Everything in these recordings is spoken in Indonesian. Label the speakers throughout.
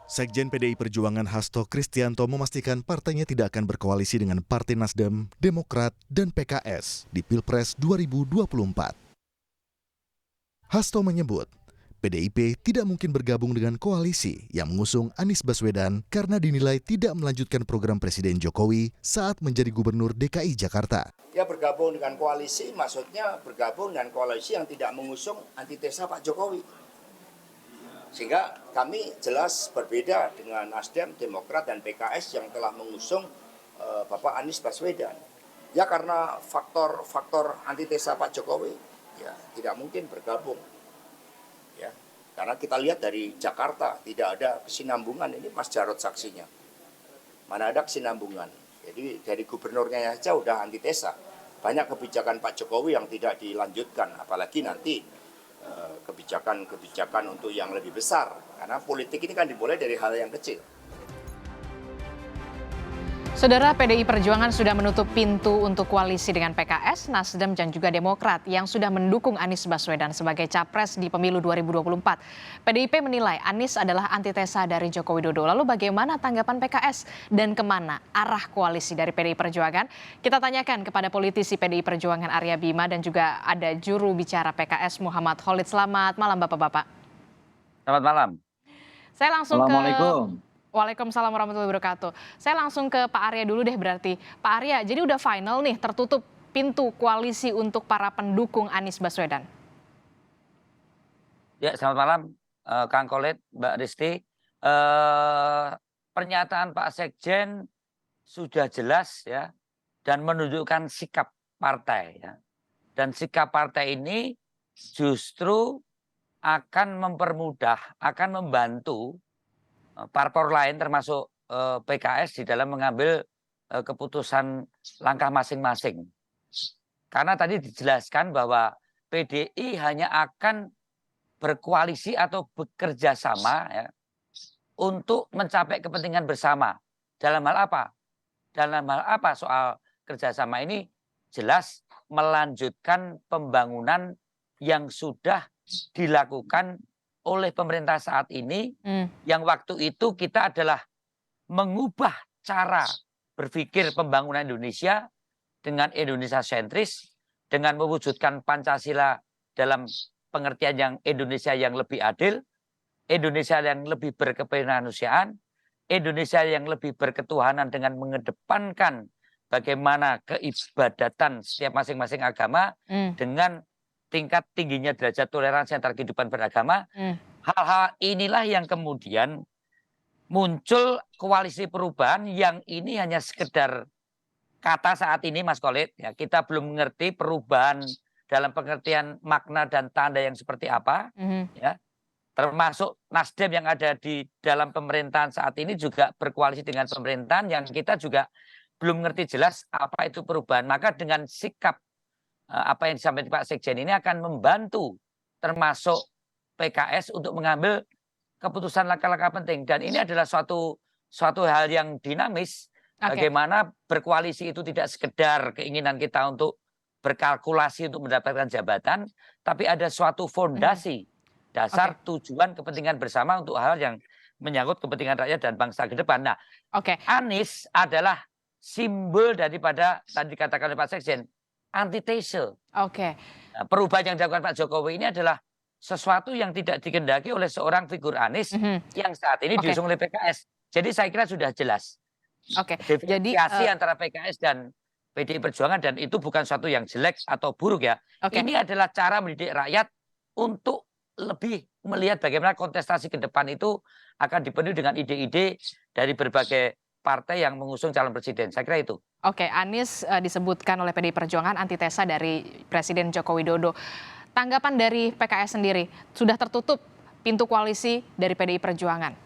Speaker 1: Sekjen PDI Perjuangan Hasto Kristianto memastikan partainya tidak akan berkoalisi dengan Partai Nasdem, Demokrat, dan PKS di Pilpres 2024. Hasto menyebut, PDIP tidak mungkin bergabung dengan koalisi yang mengusung Anies Baswedan karena dinilai tidak melanjutkan program Presiden Jokowi saat menjadi Gubernur DKI Jakarta.
Speaker 2: Ya, bergabung dengan koalisi maksudnya bergabung dengan koalisi yang tidak mengusung antitesa Pak Jokowi. Sehingga kami jelas berbeda dengan Nasdem, Demokrat, dan PKS yang telah mengusung Bapak Anies Baswedan. Ya, karena faktor antitesa Pak Jokowi, ya tidak mungkin bergabung. Ya, karena kita lihat dari Jakarta tidak ada kesinambungan, ini Mas Jarod saksinya. Mana ada kesinambungan. Jadi dari gubernurnya saja udah antitesa. Banyak kebijakan Pak Jokowi yang tidak dilanjutkan, apalagi nanti kebijakan untuk yang lebih besar. Karena politik ini kan dimulai dari hal yang kecil.
Speaker 3: Saudara, PDI Perjuangan sudah menutup pintu untuk koalisi dengan PKS, Nasdem, dan juga Demokrat yang sudah mendukung Anies Baswedan sebagai capres di pemilu 2024. PDIP menilai Anies adalah antitesa dari Joko Widodo. Lalu bagaimana tanggapan PKS dan kemana arah koalisi dari PDI Perjuangan? Kita tanyakan kepada politisi PDI Perjuangan Arya Bima dan juga ada juru bicara PKS Muhammad Khalid. Selamat malam Bapak-Bapak.
Speaker 4: Selamat malam.
Speaker 3: Saya langsung
Speaker 4: Assalamualaikum.
Speaker 3: Waalaikumsalam warahmatullahi wabarakatuh. Saya langsung ke Pak Arya dulu deh berarti. Pak Arya, jadi udah final nih tertutup pintu koalisi untuk para pendukung Anies Baswedan.
Speaker 4: Ya, selamat malam Kang Khalid, Mbak Risti. Pernyataan Pak Sekjen sudah jelas ya dan menunjukkan sikap partai ya. Dan sikap partai ini justru akan mempermudah, akan membantu parpor lain termasuk PKS di dalam mengambil keputusan langkah masing-masing. Karena tadi dijelaskan bahwa PDI hanya akan berkoalisi atau bekerja sama ya, untuk mencapai kepentingan bersama. Dalam hal apa? Dalam hal apa soal kerjasama ini? Jelas melanjutkan pembangunan yang sudah dilakukan oleh pemerintah saat ini, yang waktu itu kita adalah mengubah cara berpikir pembangunan Indonesia dengan Indonesia sentris, dengan mewujudkan Pancasila dalam pengertian yang Indonesia yang lebih adil, Indonesia yang lebih berkemanusiaan, Indonesia yang lebih berketuhanan dengan mengedepankan bagaimana keibadatan setiap masing-masing agama dengan tingkat tingginya derajat toleransi antar kehidupan beragama. Hal-hal inilah yang kemudian muncul koalisi perubahan yang ini hanya sekedar kata saat ini, Mas Khalid. Ya, kita belum mengerti perubahan dalam pengertian makna dan tanda yang seperti apa. Ya, termasuk Nasdem yang ada di dalam pemerintahan saat ini juga berkoalisi dengan pemerintahan yang kita juga belum mengerti jelas apa itu perubahan. Maka dengan sikap apa yang disampaikan Pak Sekjen ini akan membantu termasuk PKS untuk mengambil keputusan langkah-langkah penting. Dan ini adalah suatu hal yang dinamis. Bagaimana berkoalisi itu tidak sekedar keinginan kita untuk berkalkulasi untuk mendapatkan jabatan, tapi ada suatu fondasi dasar tujuan kepentingan bersama untuk hal yang menyangkut kepentingan rakyat dan bangsa ke depan. Nah, Anies adalah simbol daripada tadi dikatakan oleh Pak Sekjen, antitese. Nah, perubahan yang dilakukan Pak Jokowi ini adalah sesuatu yang tidak dikehendaki oleh seorang figur Anies yang saat ini diusung oleh PKS. Jadi saya kira sudah jelas. Diferensiasi antara PKS dan PDI Perjuangan, dan itu bukan sesuatu yang jelek atau buruk ya. Ini adalah cara mendidik rakyat untuk lebih melihat bagaimana kontestasi ke depan itu akan dipenuhi dengan ide-ide dari berbagai partai yang mengusung calon presiden. Saya kira itu.
Speaker 3: Anies disebutkan oleh PDI Perjuangan antitesa dari Presiden Joko Widodo. Tanggapan dari PKS sendiri, sudah tertutup pintu koalisi dari PDI Perjuangan?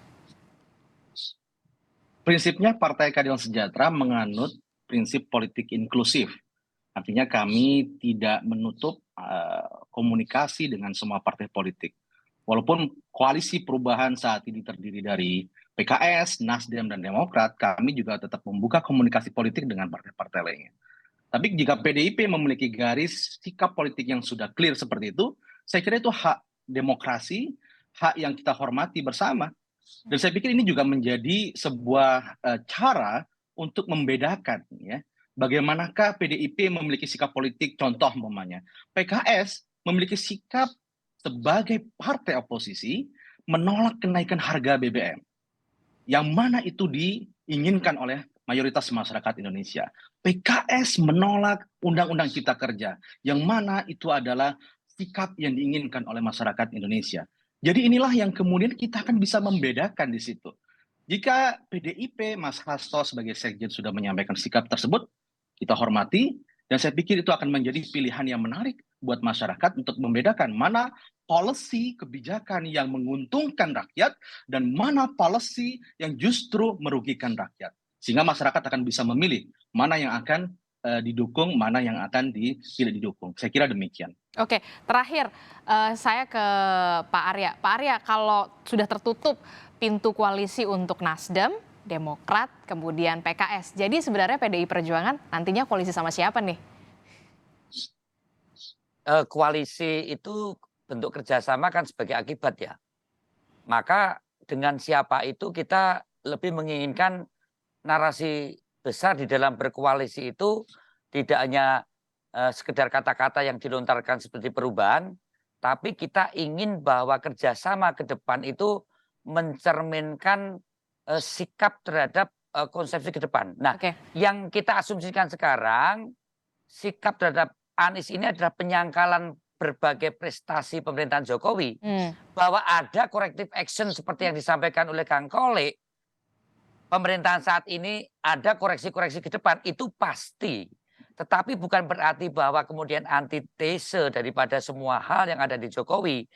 Speaker 5: Prinsipnya Partai Keadilan Sejahtera menganut prinsip politik inklusif. Artinya kami tidak menutup komunikasi dengan semua partai politik. Walaupun koalisi perubahan saat ini terdiri dari PKS, Nasdem, dan Demokrat, kami juga tetap membuka komunikasi politik dengan partai-partai lainnya. Tapi jika PDIP memiliki garis sikap politik yang sudah clear seperti itu, saya kira itu hak demokrasi, hak yang kita hormati bersama. Dan saya pikir ini juga menjadi sebuah cara untuk membedakan ya, bagaimanakah PDIP memiliki sikap politik. Contoh umpamanya, PKS memiliki sikap sebagai partai oposisi menolak kenaikan harga BBM, yang mana itu diinginkan oleh mayoritas masyarakat Indonesia. PKS menolak Undang-Undang Cipta Kerja, yang mana itu adalah sikap yang diinginkan oleh masyarakat Indonesia. Jadi inilah yang kemudian kita akan bisa membedakan di situ. Jika PDIP, Mas Hasto sebagai sekjen sudah menyampaikan sikap tersebut, kita hormati, dan saya pikir itu akan menjadi pilihan yang menarik buat masyarakat untuk membedakan mana policy kebijakan yang menguntungkan rakyat dan mana policy yang justru merugikan rakyat. Sehingga masyarakat akan bisa memilih mana yang akan didukung, mana yang akan tidak didukung. Saya kira demikian.
Speaker 3: Oke, terakhir saya ke Pak Arya. Pak Arya, kalau sudah tertutup pintu koalisi untuk Nasdem, Demokrat, kemudian PKS. Jadi sebenarnya PDI Perjuangan nantinya koalisi sama siapa nih?
Speaker 4: Koalisi itu bentuk kerjasama kan sebagai akibat ya. Maka dengan siapa itu kita lebih menginginkan narasi besar di dalam berkoalisi itu tidak hanya sekedar kata-kata yang dilontarkan seperti perubahan, tapi kita ingin bahwa kerjasama ke depan itu mencerminkan sikap terhadap konsepsi ke depan. Nah, yang kita asumsikan sekarang, sikap terhadap Anies ini adalah penyangkalan berbagai prestasi pemerintahan Jokowi, bahwa ada corrective action seperti yang disampaikan oleh Kang Kole. Pemerintahan saat ini ada koreksi-koreksi ke depan, itu pasti. Tetapi bukan berarti bahwa kemudian antitese daripada semua hal yang ada di Jokowi.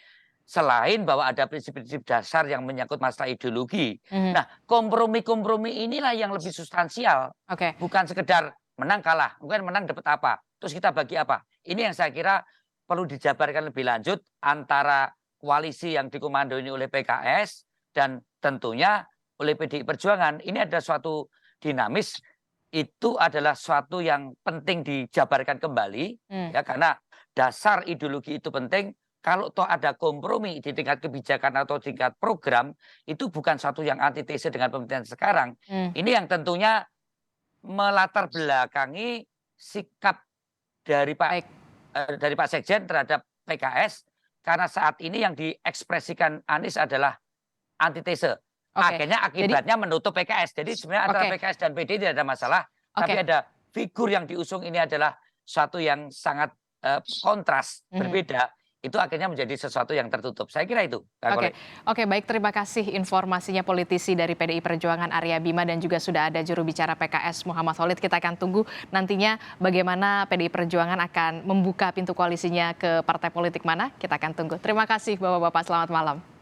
Speaker 4: Selain bahwa ada prinsip-prinsip dasar yang menyangkut masalah ideologi. Nah, kompromi-kompromi inilah yang lebih substansial. Bukan sekedar menang kalah, mungkin menang dapat apa, terus kita bagi apa. Ini yang saya kira perlu dijabarkan lebih lanjut antara koalisi yang dikomandoi oleh PKS dan tentunya oleh PDI Perjuangan. Ini ada suatu dinamis, itu adalah suatu yang penting dijabarkan kembali, ya, karena dasar ideologi itu penting. Kalau toh ada kompromi di tingkat kebijakan atau tingkat program, itu bukan suatu yang antitese dengan pemerintahan sekarang. Ini yang tentunya melatar belakangi sikap dari Pak Sekjen terhadap PKS, karena saat ini yang diekspresikan Anies adalah antitese. Akhirnya akibatnya menutup PKS. Jadi sebenarnya antara PKS dan PD tidak ada masalah, tapi ada figur yang diusung ini adalah suatu yang sangat kontras, berbeda. Itu akhirnya menjadi sesuatu yang tertutup. Saya kira itu.
Speaker 3: Oke, baik, terima kasih informasinya politisi dari PDI Perjuangan Arya Bima dan juga sudah ada juru bicara PKS Muhammad Khalid. Kita akan tunggu nantinya bagaimana PDI Perjuangan akan membuka pintu koalisinya ke partai politik mana. Kita akan tunggu. Terima kasih Bapak-bapak, selamat malam.